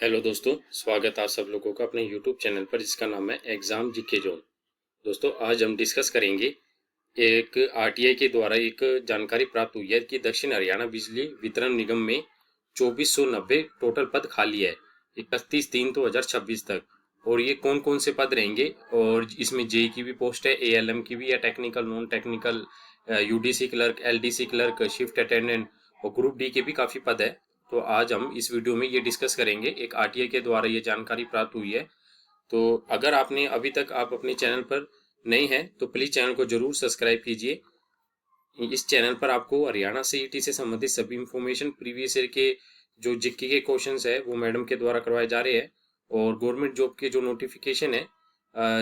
Hello दोस्तों, स्वागत है आप सब लोगों का अपने YouTube चैनल पर जिसका नाम है एग्जाम जीके जोन। दोस्तों, आज हम डिस्कस करेंगे एक आरटीआई के द्वारा एक जानकारी प्राप्त हुई है कि दक्षिण हरियाणा बिजली वितरण निगम में 2490 टोटल पद खाली है 31/3/2026 तक। और ये कौन कौन से पद रहेंगे, और इसमें जेई की भी पोस्ट है, एएलएम की भी, या technical non technical, UDC clerk, LDC clerk, shift attendant और ग्रुप डी के भी काफ़ी पद है। तो आज हम इस वीडियो में ये डिस्कस करेंगे, एक आरटीआई के द्वारा ये जानकारी प्राप्त हुई है। तो अगर आपने अभी तक आप अपने चैनल पर नहीं हैं तो प्लीज़ चैनल को जरूर सब्सक्राइब कीजिए। इस चैनल पर आपको हरियाणा सीईटी से संबंधित सभी इंफॉर्मेशन, प्रीवियस ईयर के जो जीके के क्वेश्चंस है वो मैडम के द्वारा करवाए जा रहे हैं, और गवर्नमेंट जॉब के जो नोटिफिकेशन है,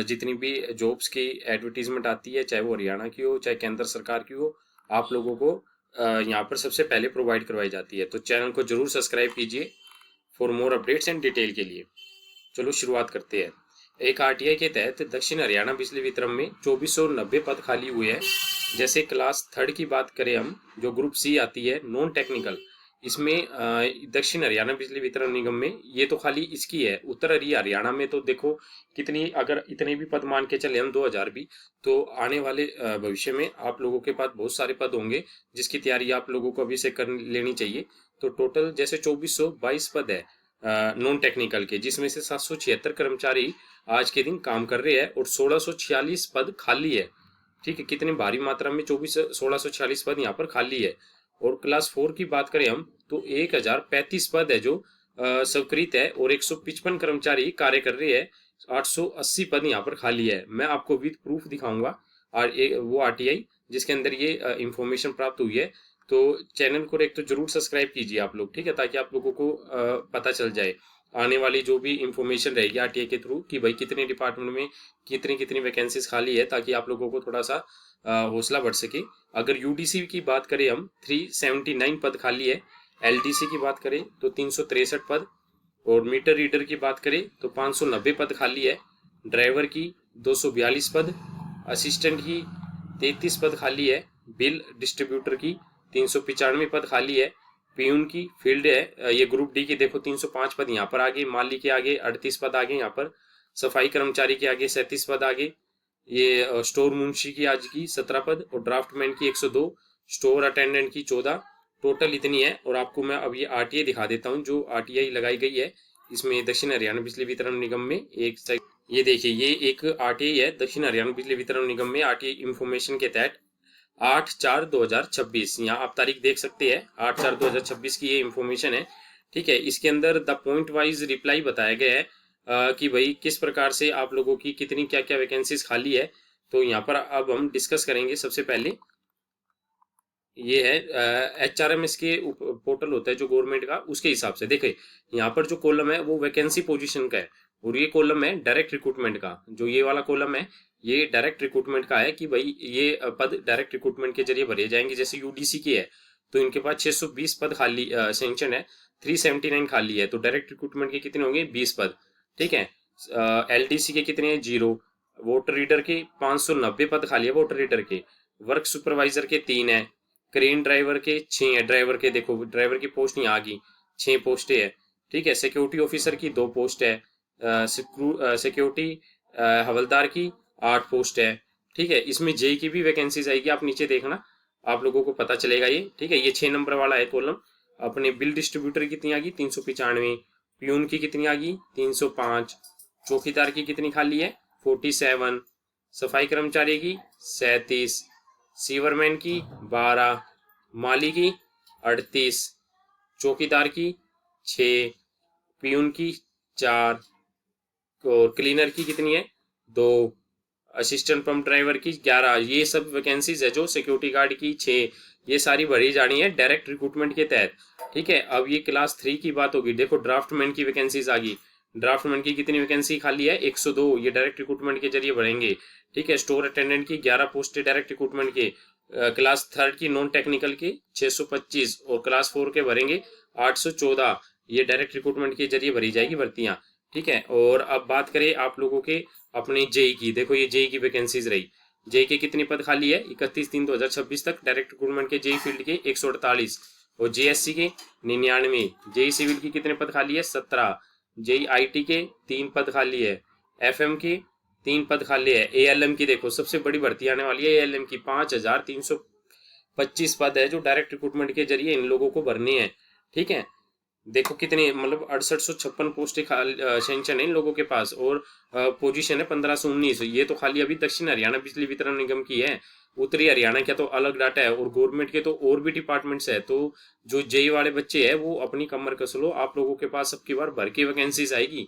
जितनी भी जॉब्स की एडवर्टीजमेंट आती है, चाहे वो हरियाणा की हो चाहे केंद्र सरकार की हो, आप लोगों को यहाँ पर सबसे पहले प्रोवाइड करवाई जाती है। तो चैनल को जरूर सब्सक्राइब कीजिए for more updates and detail के लिए। चलो शुरुआत करते हैं। एक आरटीआई के तहत दक्षिण हरियाणा बिजली वितरण में 2490 पद खाली हुए हैं। जैसे क्लास थर्ड की बात करें हम, जो ग्रुप सी आती है नॉन टेक्निकल, इसमें दक्षिण हरियाणा बिजली वितरण निगम में ये तो खाली इसकी है। उत्तर हरियाणा में तो देखो कितनी, अगर इतने भी पद मान के चले हम 2000 भी, तो आने वाले भविष्य में आप लोगों के पास बहुत सारे पद होंगे जिसकी तैयारी आप लोगों को अभी से कर लेनी चाहिए। तो टोटल जैसे 2422 पद है नॉन टेक्निकल के, जिसमें से 776 कर्मचारी आज के दिन काम कर रहे हैं और 1646 पद खाली है। ठीक है, कितनी भारी मात्रा में 1646 पद यहाँ पर खाली है। और क्लास 4 की बात करें हम तो 1035 पद है जो स्वीकृत है, और 155 कर्मचारी कार्य कर रहे हैं। 880 पद यहाँ पर खाली है। मैं आपको विद प्रूफ दिखाऊंगा और वो आरटीआई जिसके अंदर ये इंफॉर्मेशन प्राप्त हुई है। तो चैनल को एक तो जरूर सब्सक्राइब कीजिए आप लोग, ठीक है, ताकि आप लोगों को पता चल जाए आने वाली जो भी इंफॉर्मेशन रहेगी आरटीआई के थ्रू कि भाई कितने डिपार्टमेंट में कितनी कितनी वैकेंसीज खाली है, ताकि आप लोगों को थोड़ा सा हौसला बढ़ सके। अगर यूडीसी की बात करें हम, 379 पद खाली है। एलडीसी की बात करें तो 363 पद, और मीटर रीडर की बात करें तो 590 पद खाली है। ड्राइवर की 242 पद, असिस्टेंट की 33 पद खाली है। बिल डिस्ट्रीब्यूटर की 395 पद खाली है। पीयून की फील्ड है ये ग्रुप डी की, देखो 305 पद यहाँ पर आगे, माली के आगे 38 पद आगे यहाँ पर, सफाई कर्मचारी के आगे 37 पद आगे, ये स्टोर मुंशी की आज की 17 पद, और ड्राफ्टमैन की 102, स्टोर अटेंडेंट की 14, टोटल इतनी है। और आपको मैं अब ये आरटीआई दिखा देता हूँ जो आरटीआई लगाई गई है इसमें दक्षिण हरियाणा बिजली वितरण निगम में। ये देखिए, ये एक आरटीआई है दक्षिण हरियाणा बिजली वितरण निगम में। आरटीआई इंफॉर्मेशन के तहत 8/4/2026, यहाँ आप तारीख देख सकते हैं, 8/4/2026 की ये इंफॉर्मेशन है। ठीक है, इसके अंदर द पॉइंट वाइज रिप्लाई बताया गया है कि भाई किस प्रकार से आप लोगों की कितनी क्या क्या वैकेंसीज खाली है। तो यहाँ पर अब हम डिस्कस करेंगे। सबसे पहले ये है एचआरएमएस के पोर्टल होता है जो गवर्नमेंट का, उसके हिसाब से देखिए यहाँ पर जो कॉलम है वो वैकेंसी पोजीशन का है, और ये कॉलम है डायरेक्ट रिक्रूटमेंट का। जो ये वाला कॉलम है ये डायरेक्ट रिक्रूटमेंट का है कि भाई ये पद डायरेक्ट रिक्रूटमेंट के जरिए भरे जाएंगे। जैसे यूडीसी की है तो इनके पास 620 पद खाली सेंक्शन है, 379 खाली है, तो डायरेक्ट रिक्रूटमेंट के कितने होंगे, 20 पद। ठीक है, एलडीसी के कितने हैं, 0। वोटर रीडर के 590 पद खाली है, वोटर रीडर के। वर्क सुपरवाइजर के 3 है। क्रेन ड्राइवर के 6 है। ड्राइवर के देखो, ड्राइवर की पोस्ट नहीं आ गई, 6 पोस्टें है। ठीक है, सिक्योरिटी ऑफिसर की 2 पोस्ट है। सिक्योरिटी हवलदार की 8 पोस्ट है। ठीक है, इसमें जेई की भी वैकेंसीज आएगी, आप नीचे देखना, आप लोगों को पता चलेगा ये। ठीक है, ये 6 नंबर वाला है कॉलम। अपने बिल डिस्ट्रीब्यूटर कितनी आ गई, 395। प्यून की कितनी आ गई, 305। चौकीदार की कितनी खाली है, 47। सफाई कर्मचारी की 37। सीवरमैन की 12। माली की 38। चौकीदार की 6। प्यून की 4, और क्लीनर की कितनी है, 2। असिस्टेंट पंप ड्राइवर की 11। ये सब वैकेंसीज है जो सिक्योरिटी गार्ड की 6, ये सारी भरी जानी है डायरेक्ट रिक्रूटमेंट के तहत। ठीक है, अब ये क्लास 3 की बात होगी। देखो ड्राफ्टमैन की वैकेंसीज आ गई। ड्राफ्टमैन की कितनी वैकेंसी खाली है, 102, ये डायरेक्ट रिक्रूटमेंट के जरिए भरेंगे। ठीक है, स्टोर अटेंडेंट की 11 पोस्ट डायरेक्ट रिक्रूटमेंट के। क्लास 3 की नॉन टेक्निकल की 625, और क्लास 4 के भरेंगे 814, ये डायरेक्ट रिक्रूटमेंट के जरिए भरी जाएगी भर्तियां। ठीक है, और अब बात करें आप लोगों के अपने जेई की, देखो ये जेई की वैकेंसीज रही। जेई के कितनी पद खाली है, 31/3/2026 तक डायरेक्ट रिक्रूटमेंट के जेई फील्ड के 148, और जेएससी के 99। जेई सिविल की कितने पद खाली है, 17। जेई आईटी के 3 पद खाली है, एफएम के 3 पद खाली है, एएलएम की देखो सबसे बड़ी भर्ती आने वाली है, एएलएम की 5325 पद है जो डायरेक्ट रिक्रूटमेंट के जरिए इन लोगों को भरनी है। ठीक है, देखो कितने मतलब 6856 पोस्टें सेंक्शन है इन लोगों के पास, और पोजीशन है 1519। ये तो खाली अभी दक्षिण हरियाणा बिजली वितरण निगम की है, उत्तरी हरियाणा का तो अलग डाटा है, और गवर्नमेंट के तो और भी डिपार्टमेंट्स है। तो जो जेई वाले बच्चे हैं वो अपनी कमर कस लो, आप लोगों के पास अब की बार भर के वैकेंसीज आएगी।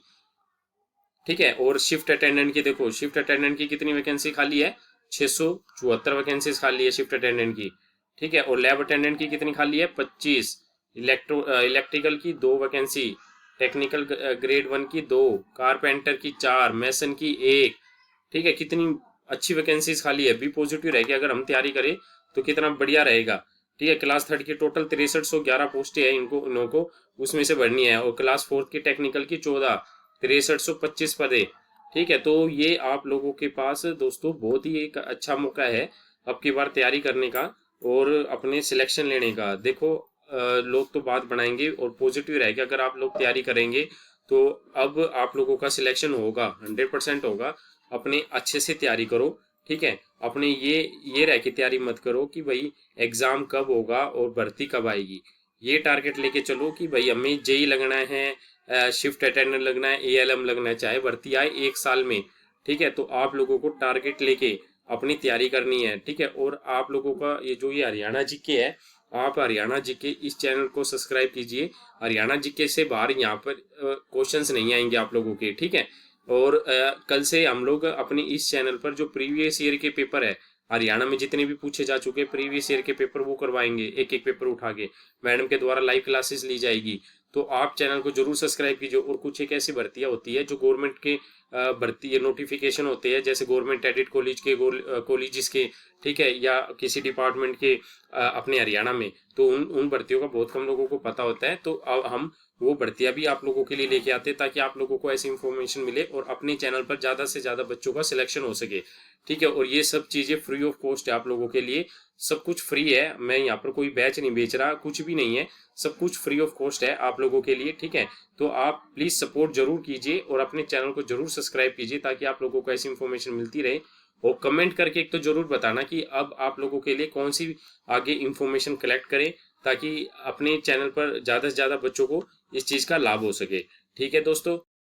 ठीक है, और शिफ्ट अटेंडेंट की देखो, शिफ्ट अटेंडेंट की कितनी वैकेंसी खाली है, 674 वैकेंसीज खाली है शिफ्ट अटेंडेंट की। ठीक है, और लैब अटेंडेंट की कितनी खाली है, 25। इलेक्ट्रिकल की 2 वैकेंसी, टेक्निकल ग्रेड 1 की 2, कारपेंटर की 4, मैसन की 1। ठीक है, कितनी अच्छी वैकेंसीज खाली है। बी पॉजिटिव रहेगी अगर हम तैयारी करें तो कितना बढ़िया रहेगा। ठीक है, क्लास 3 की टोटल 6311 पोस्टें हैं इनको उसमें से भरनी है, और क्लास 4 की टेक्निकल की 14, 6325 पदे। ठीक है, तो ये आप लोगों के पास दोस्तों बहुत ही एक अच्छा मौका है अब की बार तैयारी करने का और अपने सिलेक्शन लेने का। देखो लोग तो बात बनाएंगे और पॉजिटिव रहेगा अगर आप लोग तैयारी करेंगे तो अब आप लोगों का सिलेक्शन होगा, 100% होगा। अपने अच्छे से तैयारी करो। ठीक है, अपने ये रह के तैयारी मत करो कि भाई एग्जाम कब होगा और भर्ती कब आएगी। ये टारगेट लेके चलो कि भाई हमें जेई लगना है, शिफ्ट अटेंडेंट लगना है, एएलएम लगना है, चाहे भर्ती आए 1 साल में। ठीक है, तो आप लोगों को टारगेट लेके अपनी तैयारी करनी है। ठीक है, और आप लोगों का ये हरियाणा जीके है, आप हरियाणा जीके इस चैनल को सब्सक्राइब कीजिए। हरियाणा जीके से बाहर यहाँ पर क्वेश्चंस नहीं आएंगे आप लोगों के। ठीक है, और कल से हम लोग अपने इस चैनल पर जो प्रीवियस ईयर के पेपर है हरियाणा में जितने भी पूछे जा चुके प्रीवियस ईयर के पेपर वो करवाएंगे, एक एक पेपर उठा के मैडम के द्वारा लाइव क्लासेस ली जाएगी। तो आप चैनल को जरूर सब्सक्राइब कीजिए। और कुछ एक ऐसी भर्तियां होती है जो गवर्नमेंट के भर्ती नोटिफिकेशन होते हैं, जैसे गवर्नमेंट एडिट कॉलेज के कॉलेजेस के, ठीक है, या किसी डिपार्टमेंट के अपने हरियाणा में, तो उन भर्तियों का बहुत कम लोगों को पता होता है। तो अब हम वो भर्तियां भी आप लोगों के लिए लेके आते हैं ताकि आप लोगों को ऐसी इन्फॉर्मेशन मिले और अपने चैनल पर ज्यादा से ज्यादा बच्चों का सिलेक्शन हो सके। ठीक है, और ये सब चीजें फ्री ऑफ कॉस्ट है आप लोगों के लिए, सब कुछ फ्री है। मैं यहाँ पर कोई बैच नहीं बेच रहा, कुछ भी नहीं है, सब कुछ फ्री ऑफ कॉस्ट है आप लोगों के लिए। ठीक है, तो आप प्लीज सपोर्ट जरूर कीजिए और अपने चैनल को जरूर सब्सक्राइब कीजिए ताकि आप लोगों को ऐसी इन्फॉर्मेशन मिलती रहे। और कमेंट करके एक तो जरूर बताना कि अब आप लोगों के लिए कौन सी आगे इन्फॉर्मेशन कलेक्ट करें ताकि अपने चैनल पर ज्यादा से ज्यादा बच्चों को इस चीज का लाभ हो सके। ठीक है दोस्तों।